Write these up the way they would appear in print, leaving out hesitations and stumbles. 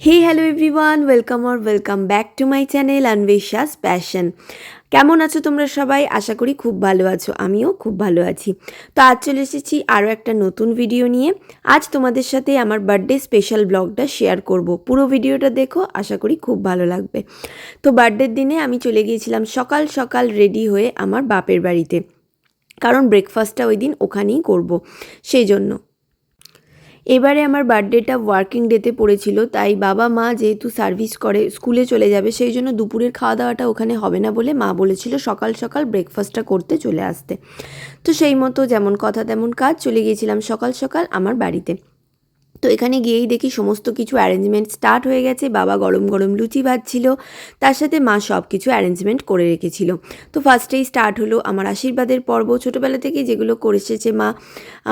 Hey hello everyone, welcome back to my channel Anwesha's passion. কেমন আছো তোমরা সবাই? আশা করি খুব ভালো আছো, আমিও খুব ভালো আছি। তো আজ চলে এসেছি আরও একটা নতুন ভিডিও নিয়ে। আজ তোমাদের সাথে আমার বার্থডে স্পেশাল ব্লগটা শেয়ার করব। পুরো ভিডিওটা দেখো, আশা করি খুব ভালো লাগবে। তো বার্থডের দিনে আমি চলে গিয়েছিলাম সকাল সকাল রেডি হয়ে আমার বাপের বাড়িতে, কারণ ব্রেকফাস্টটা ওই দিন ওখানেই করব, সেই জন্য। এবারে আমার বার্থডেটা ওয়ার্কিং ডেতে পড়েছিল, তাই বাবা মা যেহেতু সার্ভিস করে স্কুলে চলে যাবে, সেই জন্য দুপুরের খাওয়া দাওয়াটা ওখানে হবে না বলে মা বলেছিল সকাল সকাল ব্রেকফাস্টটা করতে চলে আসতে। তো সেই মতো যেমন কথা তেমন কাজ, চলে গিয়েছিলাম সকাল সকাল আমার বাড়িতে। তো এখানে গিয়েই দেখি সমস্ত কিছু অ্যারেঞ্জমেন্ট স্টার্ট হয়ে গেছে। বাবা গরম গরম লুচি ভাজছিল, তার সাথে মা সব কিছু অ্যারেঞ্জমেন্ট করে রেখেছিল। তো ফার্স্টেই স্টার্ট হলো আমার আশীর্বাদের পর্ব। ছোটোবেলা থেকে যেগুলো করে এসেছে মা,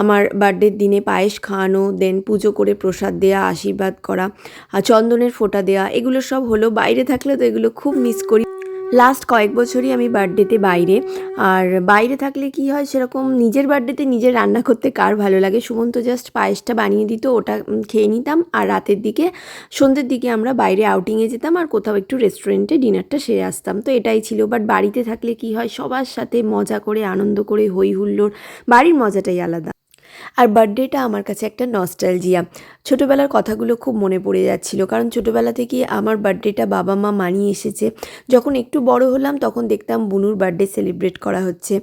আমার বার্থডের দিনে পায়েস খাওয়ানো, দেন পুজো করে প্রসাদ দেওয়া, আশীর্বাদ করা, চন্দনের ফোঁটা দেওয়া, এগুলো সব হলো। বাইরে থাকলে তো এগুলো খুব মিস করি। লাস্ট কয়েক বছরই আমি বার্থডেতে বাইরে, আর বাইরে থাকলে কি হয়, সেরকম নিজের বার্থডেতে নিজের রান্না করতে কার ভালো লাগে। সুমন্ত জাস্ট পায়েসটা বানিয়ে দিত, ওটা খেয়ে নিতাম, আর রাতের দিকে সন্ধ্যের দিকে আমরা বাইরে আউটিংয়ে যেতাম আর কোথাও একটু রেস্টুরেন্টে ডিনারটা সেরে আসতাম। তো এটাই ছিল। বাট বাড়িতে থাকলে কি হয়, সবার সাথে মজা করে আনন্দ করে হই হুল্লোড়, বাড়ির মজাটাই আলাদা। আর বার্থডেটা আমার কাছে একটা নস্টালজিয়া। ছোটোবেলার কথাগুলো খুব মনে পড়ে যাচ্ছিল, কারণ ছোটোবেলা থেকে আমার বার্থডেটা বাবা মা মানিয়ে এসেছে। যখন একটু বড় হলাম তখন দেখতাম বুনুর বার্থডে সেলিব্রেট করা হচ্ছে,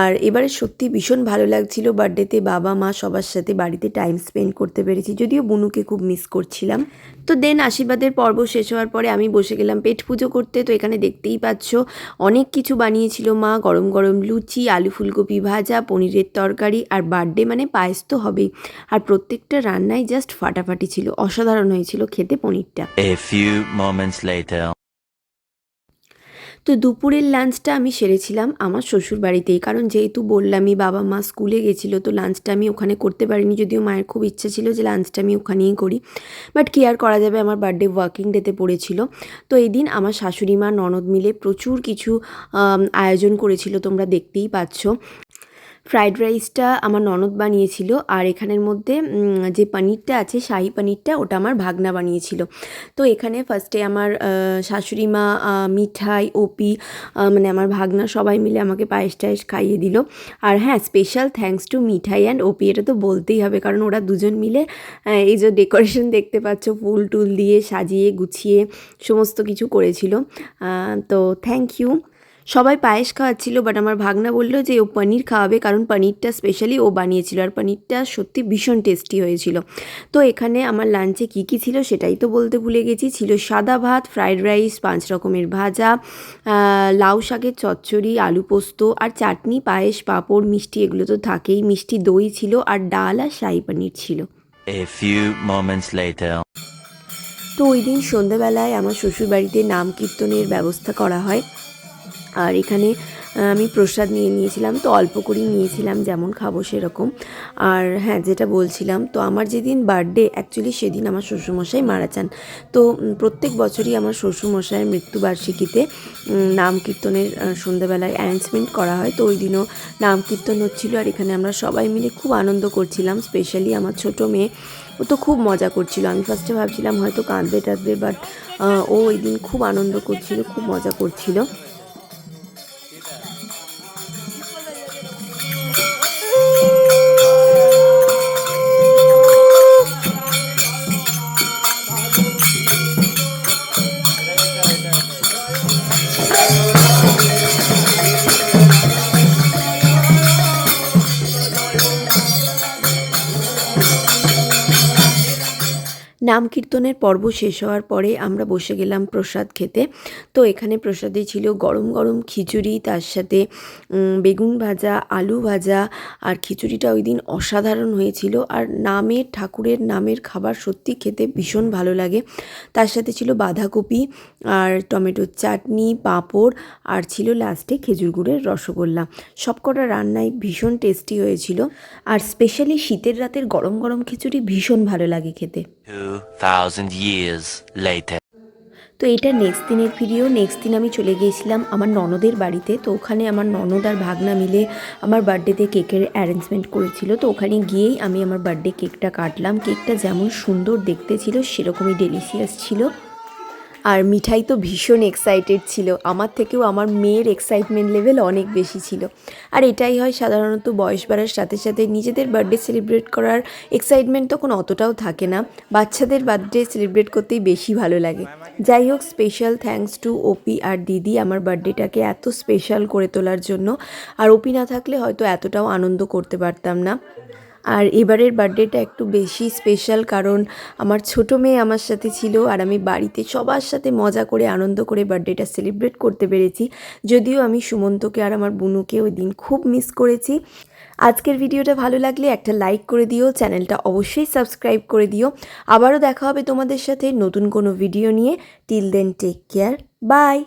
আর এবারে সত্যি ভীষণ ভালো লাগছিল। বার্থডেতে বাবা মা সবার সাথে বাড়িতে টাইম স্পেন্ড করতে পেরেছি, যদিও বুনুকে খুব মিস করছিলাম। তো দেন আশীর্বাদের পর্ব শেষ হওয়ার পরে আমি বসে গেলাম পেট পুজো করতে। তো এখানে দেখতেই পাচ্ছ অনেক কিছু বানিয়েছিল মা, গরম গরম লুচি, আলু ফুলকপি ভাজা, পনিরের তরকারি, আর বার্থডে মানে পায়েস তো হবেই। আর প্রত্যেকটা রান্নাই জাস্ট ফাটাফাটি ছিল, অসাধারণ হয়েছিল খেতে পনিরটা। A few moments later. তো দুপুরের লাঞ্চটা আমি সেরেছিলাম আমার শ্বশুর বাড়িতেই, কারণ যেহেতু বললামই বাবা মা স্কুলে গেছিলো, তো লাঞ্চটা আমি ওখানে করতে পারিনি। যদিও মায়ের খুব ইচ্ছা ছিল যে লাঞ্চটা আমি ওখানেই করি, বাট কি আর করা যাবে, আমার বার্থডে ওয়ার্কিং ডেতে পড়েছিল। তো এই দিন আমার শাশুড়ি মা ননদ মিলে প্রচুর কিছু আয়োজন করেছিল, তোমরা দেখতেই পাচ্ছ। ফ্রাইড রাইসটা আমার ননদ বানিয়েছিল, আর এখানের মধ্যে যে পনিরটা আছে, শাহি পনিরটা, ওটা আমার ভাগনা বানিয়েছিল। তো এখানে ফার্স্টে আমার শাশুড়ি মা, মিঠাই, ওপি, মানে আমার ভাগনা সবাই মিলে আমাকে পায়েস টায়েস খাইয়ে দিল। আর হ্যাঁ, special thanks to Mithai and OP, এটা তো বলতেই হবে, কারণ ওরা দুজন মিলে এই যে ডেকোরেশন দেখতে পাচ্ছ, ফুল টুল দিয়ে সাজিয়ে গুছিয়ে সমস্ত কিছু করেছিল। তো থ্যাংক ইউ। সবাই পায়েস খাওয়াচ্ছিল, বাট আমার ভাগনা বললো যে ও পনির খাওয়াবে, কারণ পনিরটা স্পেশালি ও বানিয়েছিল, আর পনিরটা সত্যি ভীষণ টেস্টি হয়েছিল। তো এখানে আমার লাঞ্চে কী কী ছিল সেটাই তো বলতে ভুলে গেছি। ছিল সাদা ভাত, ফ্রাইড রাইস, 5 রকমের ভাজা, লাউ শাকের চচ্চড়ি, আলু পোস্ত, আর চাটনি, পায়েস, পাঁপড়, মিষ্টি, এগুলো তো থাকেই, মিষ্টি দই ছিল, আর ডাল আর শাহি পনির ছিল। A few moments later. তো ওই দিন সন্ধ্যাবেলায় আমার শ্বশুরবাড়িতে নাম কীর্তনের ব্যবস্থা করা হয়, আর এখানে আমি প্রসাদ নিয়ে নিয়েছিলাম। তো অল্প করেই নিয়েছিলাম, যেমন খাবো সেরকম। আর হ্যাঁ, যেটা বলছিলাম, তো আমার যেদিন বার্থডে, অ্যাকচুয়ালি সেদিন আমার শ্বশুরমশাই মারা যান। তো প্রত্যেক বছরই আমার শ্বশুরমশাইয়ের মৃত্যুবার্ষিকীতে নাম কীর্তনের সন্ধ্যাবেলায় অ্যারেঞ্জমেন্ট করা হয়। তো ওই দিনও নাম কীর্তন হচ্ছিলো, আর এখানে আমরা সবাই মিলে খুব আনন্দ করছিলাম। স্পেশালি আমার ছোটো মেয়ে, ও তো খুব মজা করছিল। আমি ফার্স্টে ভাবছিলাম হয়তো কাঁদবে টাঁদবে, বাট ও ওই দিন খুব আনন্দ করছিল, খুব মজা করছিল। নাম কীর্তনের পর্ব শেষ হওয়ার পরে আমরা বসে গেলাম প্রসাদ খেতে। তো এখানে প্রসাদে ছিল গরম গরম খিচুড়ি, তার সাথে বেগুন ভাজা, আলু ভাজা, আর খিচুড়িটা ওই দিন অসাধারণ হয়েছিল। আর নামের, ঠাকুরের নামের খাবার সত্যি খেতে ভীষণ ভালো লাগে। তার সাথে ছিল বাঁধাকপি আর টমেটোর চাটনি, পাঁপড়, আর ছিল লাস্টে খেজুর গুড়ের রসগোল্লা। সবকটা রান্নাই ভীষণ টেস্টি হয়েছিল, আর স্পেশালি শীতের রাতের গরম গরম খিচুড়ি ভীষণ ভালো লাগে খেতে। 2000 years later. তো এটা নেক্সট দিনের ভিডিও। নেক্সট দিন আমি চলে গিয়েছিলাম আমার ননদের বাড়িতে। তো ওখানে আমার ননদ আর ভাগনা মিলে আমার বার্থডেতে কেকের অ্যারেঞ্জমেন্ট করেছিল। তো ওখানে গিয়েই আমি আমার বার্থডে কেকটা কাটলাম। কেকটা যেমন সুন্দর দেখতে ছিল সেরকমই ডেলিশিয়াস ছিল। আর মিঠাই তো ভীষণ এক্সাইটেড ছিল, আমার থেকেও আমার মেয়ের এক্সাইটমেন্ট লেভেল অনেক বেশি ছিল। আর এটাই হয় সাধারণত বয়স বাড়ার সাথে সাথে নিজেদের বার্থডে সেলিব্রেট করার এক্সাইটমেন্ট তখন অতটাও থাকে না, বাচ্চাদের বার্থডে সেলিব্রেট করতেই বেশি ভালো লাগে। যাই হোক, স্পেশাল থ্যাঙ্কস টু ওপি আর দিদি আমার বার্থডেটাকে এত স্পেশাল করে তোলার জন্য। আর ওপি না থাকলে হয়তো এতটাও আনন্দ করতে পারতাম না। আর এবারের বার্থডেটা একটু বেশি স্পেশাল, কারণ আমার ছোট মেয়ে আমার সাথে ছিল আর আমি বাড়িতে সবার সাথে মজা করে আনন্দ করে বার্থডেটা সেলিব্রেট করতে পেরেছি। যদিও আমি সুমন্তকে আর আমার বুনুকে ওই দিন খুব মিস করেছি। আজকের ভিডিওটা ভালো লাগলে একটা লাইক করে দিও, চ্যানেলটা অবশ্যই সাবস্ক্রাইব করে দিও। আবারও দেখা হবে তোমাদের সাথে নতুন কোনো ভিডিও নিয়ে। Till then take care, by.